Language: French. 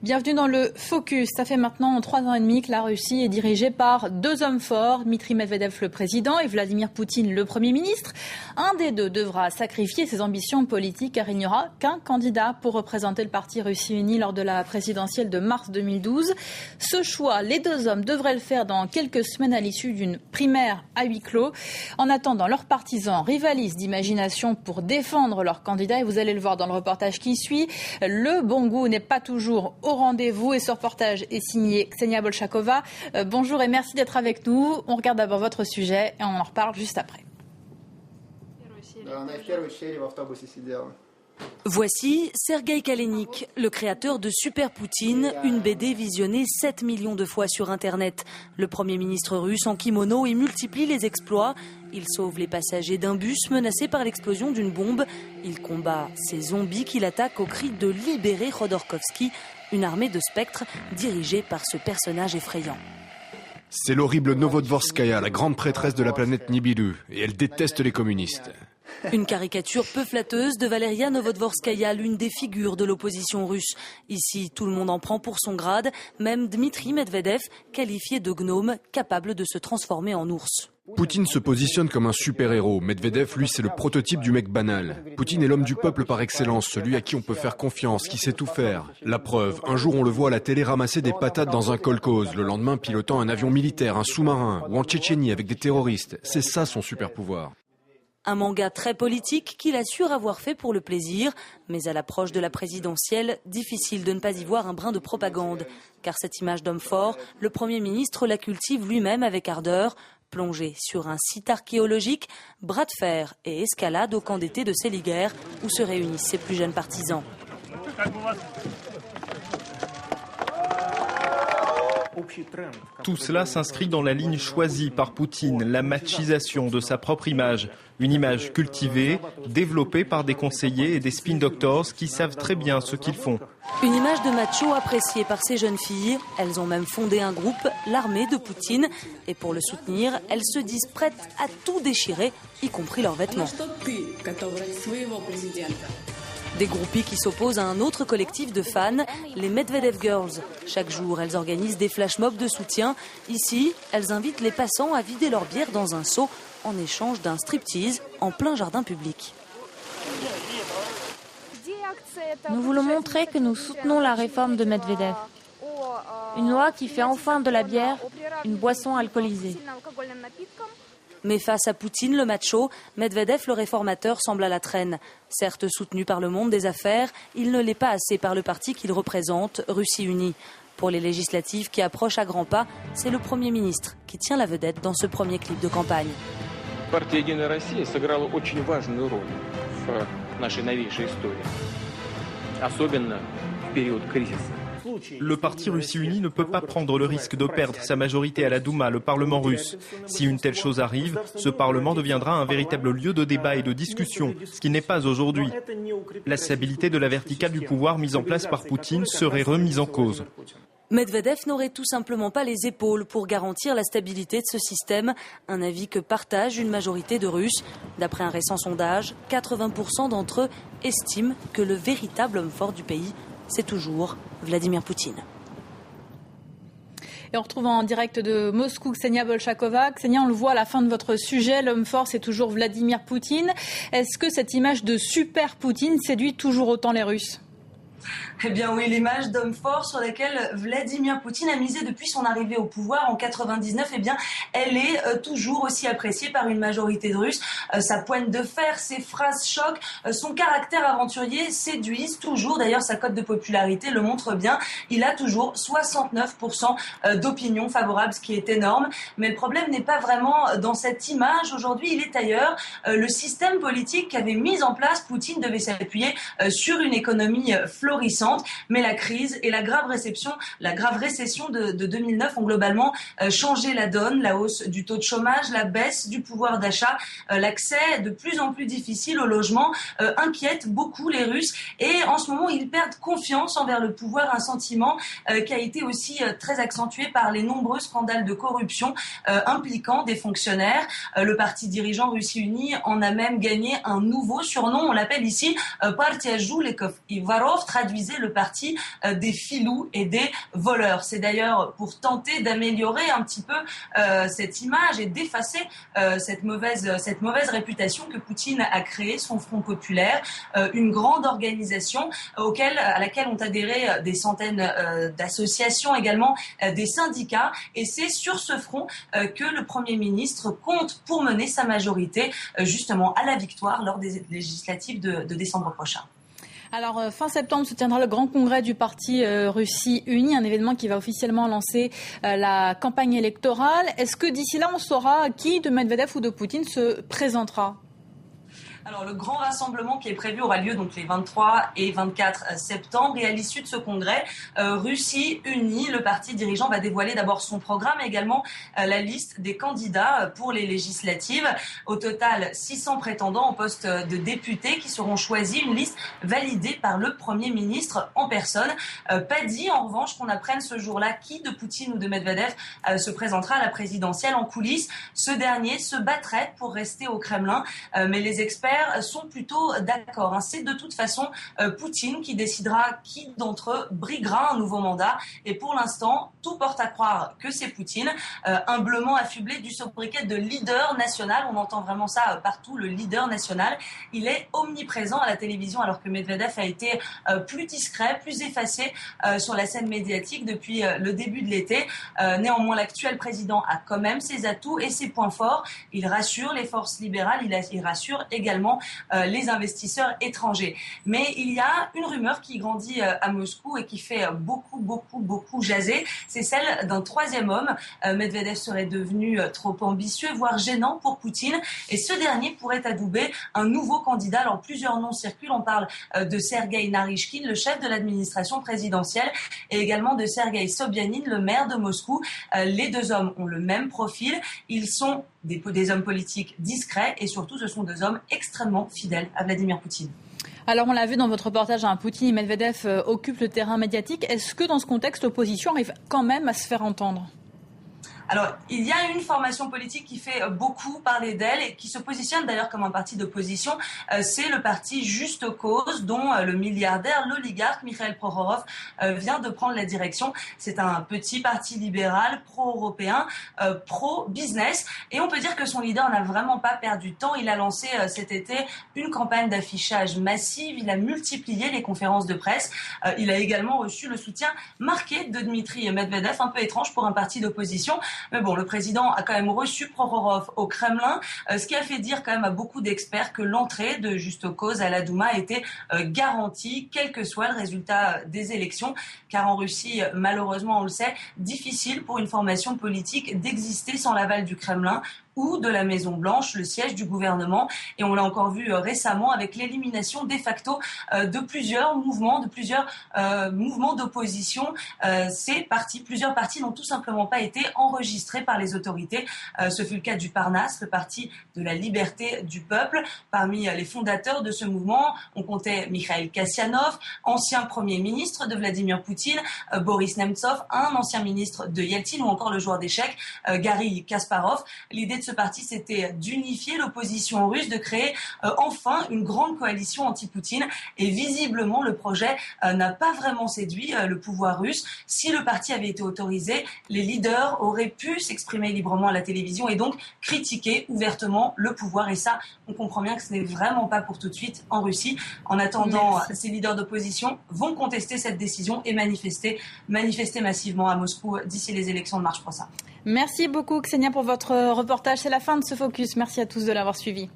Bienvenue dans le Focus. Ça fait maintenant 3 ans et demi que la Russie est dirigée par 2 hommes forts, Dmitri Medvedev, le président, et Vladimir Poutine, le Premier ministre. Un des deux devra sacrifier ses ambitions politiques car il n'y aura qu'un candidat pour représenter le parti Russie Unie lors de la présidentielle de mars 2012. Ce choix, les 2 hommes devraient le faire dans quelques semaines à l'issue d'une primaire à huis clos. En attendant, leurs partisans rivalisent d'imagination pour défendre leur candidat et vous allez le voir dans le reportage qui suit. Le bon goût n'est pas toujours au rendez-vous et ce reportage est signé Ksenia Bolchakova. Bonjour et merci d'être avec nous. On regarde d'abord votre sujet et on en reparle juste après. Voici Sergueï Kalenik, le créateur de Super Poutine, une BD visionnée 7 millions de fois sur Internet. Le Premier ministre russe en kimono y multiplie les exploits. Il sauve les passagers d'un bus menacé par l'explosion d'une bombe. Il combat ces zombies qu'il attaque au cri de libérer Khodorkovsky, une armée de spectres dirigée par ce personnage effrayant. C'est l'horrible Novodvorskaya, la grande prêtresse de la planète Nibiru, et elle déteste les communistes. Une caricature peu flatteuse de Valeria Novodvorskaya, l'une des figures de l'opposition russe. Ici, tout le monde en prend pour son grade, même Dmitri Medvedev, qualifié de gnome, capable de se transformer en ours. Poutine se positionne comme un super-héros. Medvedev, lui, c'est le prototype du mec banal. Poutine est l'homme du peuple par excellence, celui à qui on peut faire confiance, qui sait tout faire. La preuve, un jour on le voit à la télé ramasser des patates dans un kolkhoz, le lendemain pilotant un avion militaire, un sous-marin, ou en Tchétchénie avec des terroristes. C'est ça son super-pouvoir. Un manga très politique qu'il assure avoir fait pour le plaisir, mais à l'approche de la présidentielle, difficile de ne pas y voir un brin de propagande. Car cette image d'homme fort, le Premier ministre la cultive lui-même avec ardeur. Plongé sur un site archéologique, bras de fer et escalade au camp d'été de Céliger, où se réunissent ses plus jeunes partisans. Tout cela s'inscrit dans la ligne choisie par Poutine, la machisation de sa propre image. Une image cultivée, développée par des conseillers et des spin doctors qui savent très bien ce qu'ils font. Une image de macho appréciée par ces jeunes filles. Elles ont même fondé un groupe, l'armée de Poutine. Et pour le soutenir, elles se disent prêtes à tout déchirer, y compris leurs vêtements. Des groupies qui s'opposent à un autre collectif de fans, les Medvedev Girls. Chaque jour, elles organisent des flash mobs de soutien. Ici, elles invitent les passants à vider leur bière dans un seau en échange d'un striptease en plein jardin public. Nous voulons montrer que nous soutenons la réforme de Medvedev. Une loi qui fait enfin de la bière une boisson alcoolisée. Mais face à Poutine, le macho, Medvedev, le réformateur, semble à la traîne. Certes soutenu par le monde des affaires, il ne l'est pas assez par le parti qu'il représente, Russie Unie. Pour les législatives qui approchent à grands pas, c'est le Premier ministre qui tient la vedette dans ce premier clip de campagne. Партия Единая Россия сыграла очень важную роль в нашей новейшей истории, особенно в период кризиса. Le parti Russie Unie ne peut pas prendre le risque de perdre sa majorité à la Douma, le Parlement russe. Si une telle chose arrive, ce Parlement deviendra un véritable lieu de débat et de discussion, ce qui n'est pas aujourd'hui. La stabilité de la verticale du pouvoir mise en place par Poutine serait remise en cause. Medvedev n'aurait tout simplement pas les épaules pour garantir la stabilité de ce système, un avis que partage une majorité de Russes. D'après un récent sondage, 80% d'entre eux estiment que le véritable homme fort du pays, c'est toujours Vladimir Poutine. Et on retrouve en direct de Moscou Ksenia Bolchakova. Ksenia, on le voit à la fin de votre sujet, l'homme fort c'est toujours Vladimir Poutine. Est-ce que cette image de super Poutine séduit toujours autant les Russes ? Eh bien oui, l'image d'homme fort sur laquelle Vladimir Poutine a misé depuis son arrivée au pouvoir en 99, eh bien, elle est toujours aussi appréciée par une majorité de Russes. Sa poigne de fer, ses phrases choc, son caractère aventurier séduisent toujours. D'ailleurs, sa cote de popularité le montre bien. Il a toujours 69% d'opinion favorable, ce qui est énorme. Mais le problème n'est pas vraiment dans cette image. Aujourd'hui, il est ailleurs. Le système politique qu'avait mis en place Poutine devait s'appuyer sur une économie florissante. Mais la crise et la grave récession de 2009 ont globalement changé la donne. La hausse du taux de chômage, la baisse du pouvoir d'achat, l'accès de plus en plus difficile au logement inquiète beaucoup les Russes. Et en ce moment, ils perdent confiance envers le pouvoir, un sentiment qui a été aussi très accentué par les nombreux scandales de corruption impliquant des fonctionnaires. Le parti dirigeant Russie Unie en a même gagné un nouveau surnom. On l'appelle ici Partia Жуликов и воров, traduisait le parti des filous et des voleurs. C'est d'ailleurs pour tenter d'améliorer un petit peu cette image et d'effacer cette mauvaise réputation que Poutine a créé son Front populaire, une grande organisation à laquelle ont adhéré des centaines d'associations, également des syndicats. Et c'est sur ce front que le Premier ministre compte pour mener sa majorité justement à la victoire lors des législatives de décembre prochain. Alors, fin septembre se tiendra le grand congrès du parti Russie Unie, un événement qui va officiellement lancer la campagne électorale. Est-ce que d'ici là, on saura qui de Medvedev ou de Poutine se présentera ? Alors, le grand rassemblement qui est prévu aura lieu donc les 23 et 24 septembre. Et à l'issue de ce congrès, Russie Unie, le parti dirigeant, va dévoiler d'abord son programme et également la liste des candidats pour les législatives. Au total, 600 prétendants au poste de député qui seront choisis, une liste validée par le Premier ministre en personne. Pas dit, en revanche, qu'on apprenne ce jour-là qui de Poutine ou de Medvedev se présentera à la présidentielle. En coulisses, ce dernier se battrait pour rester au Kremlin, mais les experts sont plutôt d'accord. C'est de toute façon Poutine qui décidera qui d'entre eux briguera un nouveau mandat. Et pour l'instant, tout porte à croire que c'est Poutine, humblement affublé du sobriquet de leader national. On entend vraiment ça partout, le leader national. Il est omniprésent à la télévision alors que Medvedev a été plus discret, plus effacé sur la scène médiatique depuis le début de l'été. Néanmoins, l'actuel président a quand même ses atouts et ses points forts. Il rassure les forces libérales, il rassure également les investisseurs étrangers. Mais il y a une rumeur qui grandit à Moscou et qui fait beaucoup jaser. C'est celle d'un troisième homme. Medvedev serait devenu trop ambitieux, voire gênant pour Poutine. Et ce dernier pourrait adouber un nouveau candidat. Alors plusieurs noms circulent. On parle de Sergueï Naryshkin, le chef de l'administration présidentielle, et également de Sergueï Sobyanin, le maire de Moscou. Les deux hommes ont le même profil. Ils sont des hommes politiques discrets et surtout ce sont deux hommes extrêmement fidèles à Vladimir Poutine. Alors on l'a vu dans votre reportage, Poutine et Medvedev occupent le terrain médiatique. Est-ce que dans ce contexte, l'opposition arrive quand même à se faire entendre ? Alors, il y a une formation politique qui fait beaucoup parler d'elle et qui se positionne d'ailleurs comme un parti d'opposition. C'est le parti Juste Cause, dont le milliardaire, l'oligarque Mikhail Prokhorov vient de prendre la direction. C'est un petit parti libéral, pro-européen, pro-business. Et on peut dire que son leader n'a vraiment pas perdu de temps. Il a lancé cet été une campagne d'affichage massive. Il a multiplié les conférences de presse. Il a également reçu le soutien marqué de Dmitri Medvedev, un peu étrange pour un parti d'opposition. Mais bon, le président a quand même reçu Prokhorov au Kremlin, ce qui a fait dire quand même à beaucoup d'experts que l'entrée de Juste Cause à la Douma était garantie, quel que soit le résultat des élections. Car en Russie, malheureusement, on le sait, difficile pour une formation politique d'exister sans l'aval du Kremlin ou de la Maison-Blanche, le siège du gouvernement. Et on l'a encore vu récemment avec l'élimination de facto de plusieurs mouvements, mouvements d'opposition. Plusieurs partis n'ont tout simplement pas été enregistrés par les autorités. Ce fut le cas du Parnasse, le parti de la liberté du peuple. Parmi les fondateurs de ce mouvement, on comptait Mikhail Kasyanov, ancien Premier ministre de Vladimir Poutine, Boris Nemtsov, un ancien ministre de Yeltsin, ou encore le joueur d'échecs Garry Kasparov. L'idée de ce parti, c'était d'unifier l'opposition russe, de créer enfin une grande coalition anti-Poutine. Et visiblement, le projet n'a pas vraiment séduit le pouvoir russe. Si le parti avait été autorisé, les leaders auraient pu s'exprimer librement à la télévision et donc critiquer ouvertement le pouvoir. Et ça, on comprend bien que ce n'est vraiment pas pour tout de suite en Russie. En attendant, ces leaders d'opposition vont contester cette décision et manifester massivement à Moscou d'ici les élections de mars prochain. Merci beaucoup Ksenia pour votre reportage. C'est la fin de ce Focus. Merci à tous de l'avoir suivi.